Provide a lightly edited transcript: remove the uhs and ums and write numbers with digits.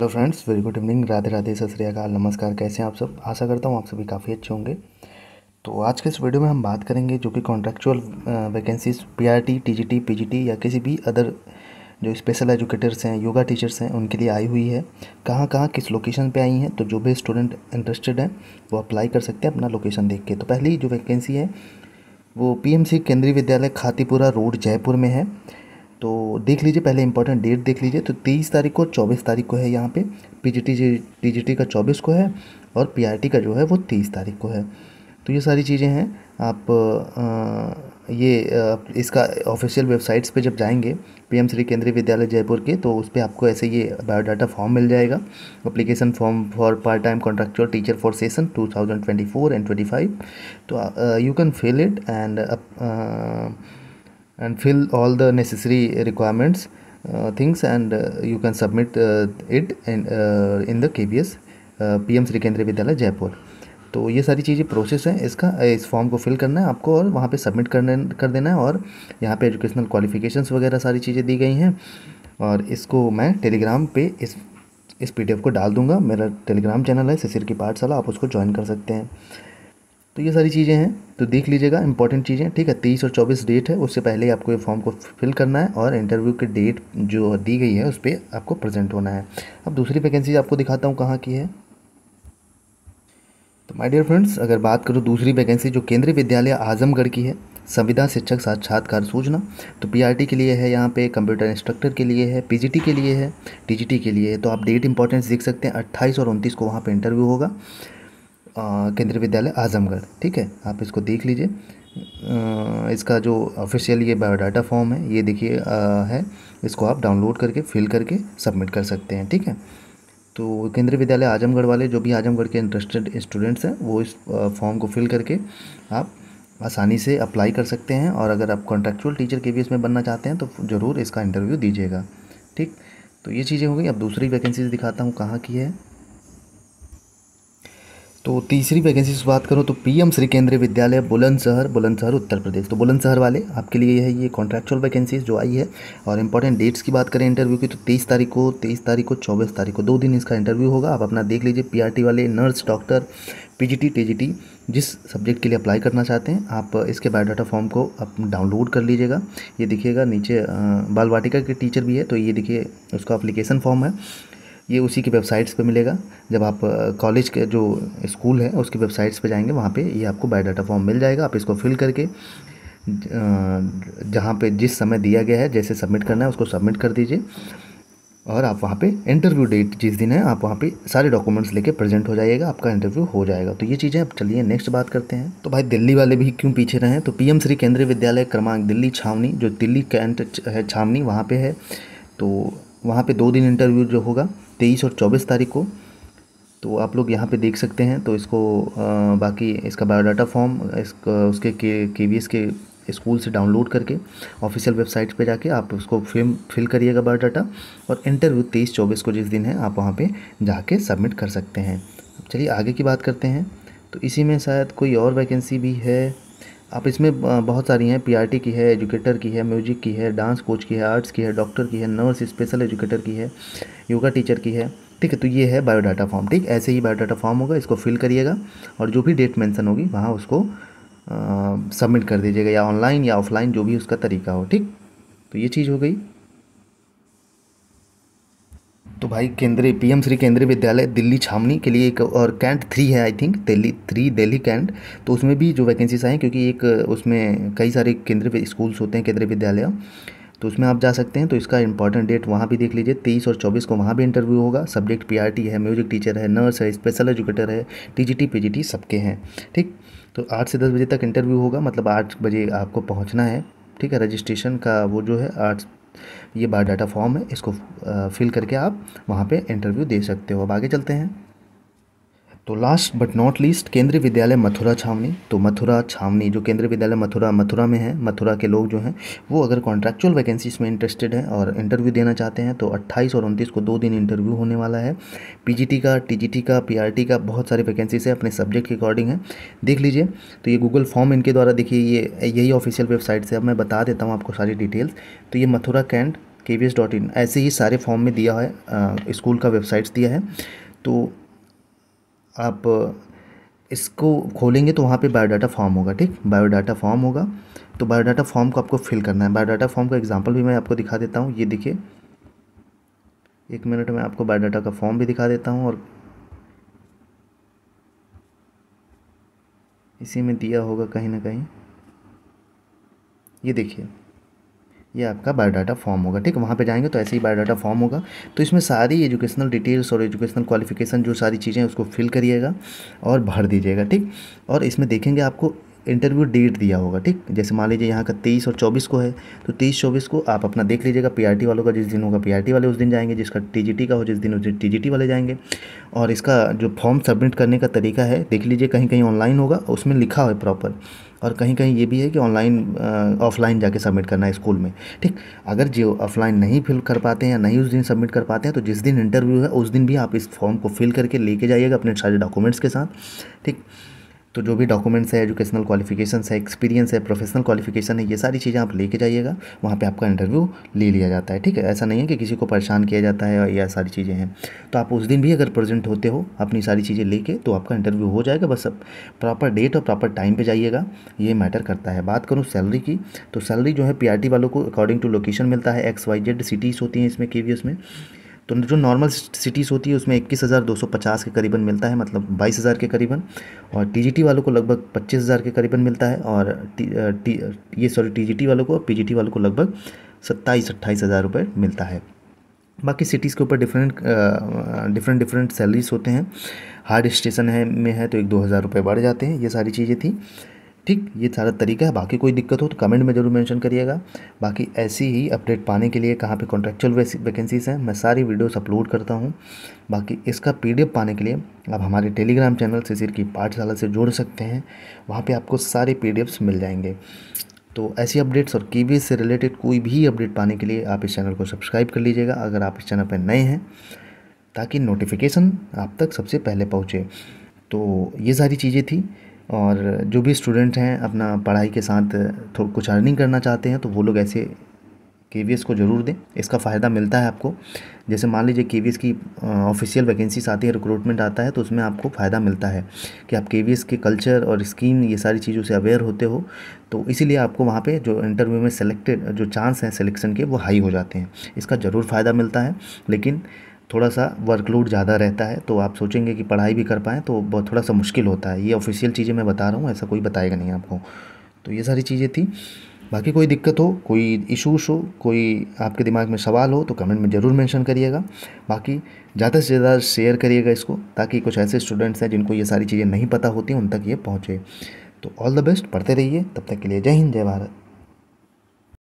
Hello friends, very good evening, Radhe Radhe, सत श्री अकाल, नमस्कार। कैसे हैं आप सब? आशा करता हूँ आप सभी काफ़ी अच्छे होंगे। तो आज के इस वीडियो में हम बात करेंगे जो कि contractual vacancies PRT, TGT, PGT या किसी भी अदर जो स्पेशल एजुकेटर्स हैं, योगा टीचर्स हैं, उनके लिए आई हुई है। कहाँ कहाँ किस लोकेशन पे आई हैं, तो जो भी स्टूडेंट इंटरेस्टेड हैं वो अप्लाई कर सकते हैं अपना लोकेशन देख के। तो पहली जो वैकेंसी है वो पीएमसी केंद्रीय विद्यालय खातीपुरा रोड जयपुर में है। तो देख लीजिए, पहले इंपॉर्टेंट डेट देख लीजिए। तो 30 तारीख को 24 तारीख को है यहाँ पे। पीजीटी टीजीटी का 24 को है और पीआरटी का जो है वो 30 तारीख को है। तो ये सारी चीज़ें हैं। आप इसका ऑफिशियल वेबसाइट्स पे जब जाएंगे पीएम श्री केंद्रीय विद्यालय जयपुर के, तो उस पर आपको ऐसे ये बायोडाटा फॉर्म मिल जाएगा। Application form for part time contractual teacher for session 2024 and 25। तो you can fill it and fill all the necessary requirements things and you can submit it in the KBS PM Shri केंद्रीय विद्यालय जयपुर। तो ये सारी चीज़ें process है इसका। इस फॉर्म को फिल करना है आपको और वहाँ पे सबमिट कर देना है। और यहाँ पे एजुकेशनल क्वालिफिकेशंस वगैरह सारी चीज़ें दी गई हैं। और इसको मैं टेलीग्राम पे इस पीडीएफ को डाल दूँगा। मेरा टेलीग्राम चैनल है शिशिर की पाठशाला, आप उसको ज्वाइन कर सकते हैं। तो ये सारी चीज़ें हैं, तो देख लीजिएगा इंपॉर्टेंट चीज़ें। ठीक है, 30 और 24 डेट है, उससे पहले ही आपको ये फॉर्म को फिल करना है और इंटरव्यू की डेट जो दी गई है उस पर आपको प्रेजेंट होना है। अब दूसरी वैकेंसी आपको दिखाता हूँ कहाँ की है। तो माय डियर फ्रेंड्स, अगर बात करूँ दूसरी वैकेंसी जो केंद्रीय विद्यालय आजमगढ़ की है, संविदा शिक्षक साक्षात्कार सूचना, तो पीआरटी के लिए है, यहाँ पे कंप्यूटर इंस्ट्रक्टर के लिए है, पीजीटी के लिए है, टीजीटी के लिए है। तो आप डेट इंपॉर्टेंस देख सकते हैं, 28 और 29 को वहाँ पे इंटरव्यू होगा केंद्रीय विद्यालय आजमगढ़। ठीक है, आप इसको देख लीजिए। इसका जो ऑफिशियल ये बायोडाटा फॉर्म है, ये देखिए है, इसको आप डाउनलोड करके फिल करके सबमिट कर सकते हैं। ठीक है, तो केंद्रीय विद्यालय आजमगढ़ वाले जो भी आजमगढ़ के इंटरेस्टेड स्टूडेंट्स हैं वो इस फॉर्म को फिल करके आप आसानी से अप्लाई कर सकते हैं। और अगर आप कॉन्ट्रैक्चुअल टीचर के भी इसमें बनना चाहते हैं तो ज़रूर इसका इंटरव्यू दीजिएगा। ठीक, तो ये चीज़ें हो गई। अब दूसरी वैकेंसीज दिखाता हूँ कहाँ की है। तो तीसरी वैकेंसी से बात करूँ तो पीएम श्री केंद्रीय विद्यालय बुलंदशहर उत्तर प्रदेश। तो बुलंदशहर वाले आपके लिए है ये कॉन्ट्रैक्चुअल वैकेंसीज जो आई है। और इंपॉर्टेंट डेट्स की बात करें इंटरव्यू की, तो 23 तारीख को 24 तारीख को 2 दिन इसका इंटरव्यू होगा। आप अपना देख लीजिए। पीआरटी वाले नर्स, डॉक्टर, पीजीटी, टीजीटी जिस सब्जेक्ट के लिए अप्लाई करना चाहते हैं आप इसके बायोडाटा फॉर्म को आप डाउनलोड कर लीजिएगा। ये दिखिएगा नीचे बाल वाटिका के टीचर भी है, तो ये देखिए उसका अप्लीकेशन फॉर्म है, ये उसी की वेबसाइट्स पे मिलेगा। जब आप कॉलेज के जो स्कूल है उसकी वेबसाइट्स पे जाएंगे वहाँ पे ये आपको बायोडाटा फॉर्म मिल जाएगा। आप इसको फिल करके जहाँ पे जिस समय दिया गया है जैसे सबमिट करना है उसको सबमिट कर दीजिए। और आप वहाँ पे इंटरव्यू डेट जिस दिन है आप वहाँ पे सारे डॉक्यूमेंट्स लेके प्रेजेंट हो जाइएगा, आपका इंटरव्यू हो जाएगा। तो ये चीज़ें अब चलिए नेक्स्ट बात करते हैं। तो भाई दिल्ली वाले भी क्यों पीछे रहे हैं, तो पीएम श्री केंद्रीय विद्यालय क्रमांक दिल्ली छावनी, जो दिल्ली कैंट है छावनी, वहाँ पे है। तो वहाँ पे 2 दिन इंटरव्यू जो होगा 23 और 24 तारीख को। तो आप लोग यहाँ पे देख सकते हैं। तो इसको बाकी इसका बायोडाटा फॉर्म उसके केवीएस के स्कूल से डाउनलोड करके ऑफिशियल वेबसाइट पे जाके आप उसको फिल करिएगा बायोडाटा। और इंटरव्यू 23-24 को जिस दिन है आप वहाँ पे जाके सबमिट कर सकते हैं। अब चलिए आगे की बात करते हैं। तो इसी में शायद कोई और वैकेंसी भी है। आप इसमें बहुत सारी हैं, पीआरटी की है, एजुकेटर की है, म्यूजिक की है, डांस कोच की है, आर्ट्स की है, डॉक्टर की है, नर्स, स्पेशल एजुकेटर की है, योगा टीचर की है। ठीक है, तो ये है बायोडाटा फॉर्म। ठीक, ऐसे ही बायोडाटा फॉर्म होगा, इसको फिल करिएगा और जो भी डेट मेंशन होगी वहाँ उसको सबमिट कर दीजिएगा, या ऑनलाइन या ऑफलाइन जो भी उसका तरीका हो। ठीक, तो ये चीज़ हो गई। तो भाई केंद्रीय पीएम श्री केंद्रीय विद्यालय दिल्ली छावनी के लिए एक और कैंट 3 है, आई थिंक दिल्ली कैंट। तो उसमें भी जो वैकेंसीज आई, क्योंकि एक उसमें कई सारे केंद्रीय स्कूल्स होते हैं, केंद्रीय विद्यालय, तो उसमें आप जा सकते हैं। तो इसका इंपॉर्टेंट डेट वहाँ भी देख लीजिए, 23 और 24 को वहाँ भी इंटरव्यू होगा। सब्जेक्ट पीआरटी है, म्यूजिक टीचर है, नर्स है, स्पेशल एजुकेटर है, टीजीटी, पीजीटी सबके हैं। ठीक, तो 8 से 10 बजे तक इंटरव्यू होगा, मतलब 8 बजे आपको पहुँचना है। ठीक है, रजिस्ट्रेशन का वो जो है 8, ये बायोडाटा फॉर्म है, इसको फिल करके आप वहाँ पे इंटरव्यू दे सकते हो। अब आगे चलते हैं। तो लास्ट बट नॉट लीस्ट केंद्रीय विद्यालय मथुरा छावनी। तो मथुरा छावनी जो केंद्रीय विद्यालय मथुरा में है, मथुरा के लोग जो हैं वो अगर कॉन्ट्रैक्चुअल वैकेंसीज में इंटरेस्टेड हैं और इंटरव्यू देना चाहते हैं तो 28 और 29 को 2 दिन इंटरव्यू होने वाला है। पीजीटी का, टीजीटी का, पीआरटी का बहुत सारे वैकेंसीज है, अपने सब्जेक्ट के अकॉर्डिंग है, देख लीजिए। तो ये गूगल फॉर्म इनके द्वारा देखिए, ये यही ऑफिशियल वेबसाइट से। अब मैं बता देता हूँ आपको सारी डिटेल्स। तो ये मथुरा कैंट kvs.in ऐसे ही सारे फॉर्म में दिया है, स्कूल का वेबसाइट्स दिया है। तो आप इसको खोलेंगे तो वहाँ पे बायोडाटा फॉर्म होगा, ठीक, बायोडाटा फॉर्म होगा। तो बायोडाटा फॉर्म को आपको फिल करना है। बायोडाटा फॉर्म का एग्जांपल भी मैं आपको दिखा देता हूँ। ये देखिए, 1 मिनट में आपको बायोडाटा का फॉर्म भी दिखा देता हूँ, और इसी में दिया होगा कहीं ना कहीं। ये देखिए, ये आपका बायोडाटा फॉर्म होगा, ठीक। वहाँ पे जाएंगे तो ऐसे ही बायोडाटा फॉर्म होगा। तो इसमें सारी एजुकेशनल डिटेल्स और एजुकेशनल क्वालिफिकेशन जो सारी चीज़ें हैं उसको फिल करिएगा और भर दीजिएगा, ठीक। और इसमें देखेंगे आपको इंटरव्यू डेट दिया होगा, ठीक। जैसे मान लीजिए यहाँ का 23 और 24 को है, तो 23-24 को आप अपना देख लीजिएगा। पीआरटी वालों का जिस दिन होगा पीआरटी वाले उस दिन जाएंगे, जिसका टीजीटी का हो जिस दिन उस दिन टीजीटी वाले जाएंगे। और इसका जो फॉर्म सबमिट करने का तरीका है देख लीजिए, कहीं कहीं ऑनलाइन होगा, उसमें लिखा है प्रॉपर, और कहीं कहीं ये भी है कि ऑनलाइन ऑफलाइन जाके सबमिट करना है स्कूल में, ठीक। अगर जो ऑफलाइन नहीं फिल कर पाते हैं या नहीं उस दिन सबमिट कर पाते हैं, तो जिस दिन इंटरव्यू है उस दिन भी आप इस फॉर्म को फिल करके लेके जाइएगा अपने सारे डॉक्यूमेंट्स के साथ, ठीक। तो जो भी डॉक्यूमेंट्स है, एजुकेशनल क्वालिफिकेशंस है, एक्सपीरियंस है, प्रोफेशनल क्वालिफिकेशन है, ये सारी चीज़ें आप लेके जाइएगा। वहाँ पे आपका इंटरव्यू ले लिया जाता है, ठीक है। ऐसा नहीं है कि किसी को परेशान किया जाता है, या सारी चीज़ें हैं। तो आप उस दिन भी अगर प्रेजेंट होते हो अपनी सारी चीज़ें लेके, तो आपका इंटरव्यू हो जाएगा। बस अब प्रॉपर डेट और प्रॉपर टाइम पर जाइएगा, ये मैटर करता है। बात करूँ सैलरी की, तो सैलरी जो है पीआरटी वालों को अकॉर्डिंग टू लोकेशन मिलता है। XYZ सिटीज़ होती हैं इसमें, केवीएस में। तो जो नॉर्मल सिटीज़ होती है उसमें 21,250 के करीबन मिलता है, मतलब 22,000 के करीबन। और टीजीटी वालों को लगभग 25,000 के करीबन मिलता है। और टीजीटी वालों को और पीजीटी वालों को लगभग 27-28 हज़ार रुपये मिलता है। बाकी सिटीज़ के ऊपर डिफरेंट सैलरीज होते हैं। हार्ड स्टेशन है तो 1-2 हज़ार रुपये बढ़ जाते हैं। ये सारी चीज़ें थी, ठीक। ये सारा तरीका है। बाकी कोई दिक्कत हो तो कमेंट में ज़रूर मेंशन करिएगा। बाकी ऐसी ही अपडेट पाने के लिए कहाँ पे कॉन्ट्रेक्चुअल वैकेंसीज़ हैं, मैं सारी वीडियोस अपलोड करता हूँ। बाकी इसका PDF पाने के लिए आप हमारे टेलीग्राम चैनल शिशिर की पाठशाला से जुड़ सकते हैं। वहाँ पे आपको सारे PDFs मिल जाएंगे। तो ऐसी अपडेट्स और केवीएस से रिलेटेड कोई भी अपडेट पाने के लिए आप इस चैनल को सब्सक्राइब कर लीजिएगा, अगर आप इस चैनल पर नए हैं, ताकि नोटिफिकेशन आप तक सबसे पहले पहुँचे। तो ये सारी चीज़ें थी। और जो भी स्टूडेंट हैं अपना पढ़ाई के साथ कुछ अर्निंग करना चाहते हैं, तो वो लोग ऐसे केवीएस को ज़रूर दें। इसका फ़ायदा मिलता है आपको। जैसे मान लीजिए केवीएस की ऑफिशियल वैकेंसीज आती है, रिक्रूटमेंट आता है, तो उसमें आपको फ़ायदा मिलता है कि आप केवीएस के कल्चर और स्कीम ये सारी चीज़ों से अवेयर होते हो। तो इसीलिए आपको वहाँ पे जो इंटरव्यू में सेलेक्टेड जो चांस हैं सिलेक्शन के, वो हाई हो जाते हैं। इसका ज़रूर फ़ायदा मिलता है, लेकिन थोड़ा सा वर्कलोड ज़्यादा रहता है। तो आप सोचेंगे कि पढ़ाई भी कर पाएँ तो बहुत थोड़ा सा मुश्किल होता है। ये ऑफिशियल चीज़ें मैं बता रहा हूँ, ऐसा कोई बताएगा नहीं आपको। तो ये सारी चीज़ें थी। बाकी कोई दिक्कत हो, कोई इशूज़ हो, कोई आपके दिमाग में सवाल हो, तो कमेंट में ज़रूर मेंशन करिएगा। बाकी ज़्यादा से ज़्यादा शेयर करिएगा इसको, ताकि कुछ ऐसे स्टूडेंट्स हैं जिनको ये सारी चीज़ें नहीं पता होती, उन तक ये पहुँचे। तो ऑल द बेस्ट, पढ़ते रहिए। तब तक के लिए जय हिंद, जय भारत।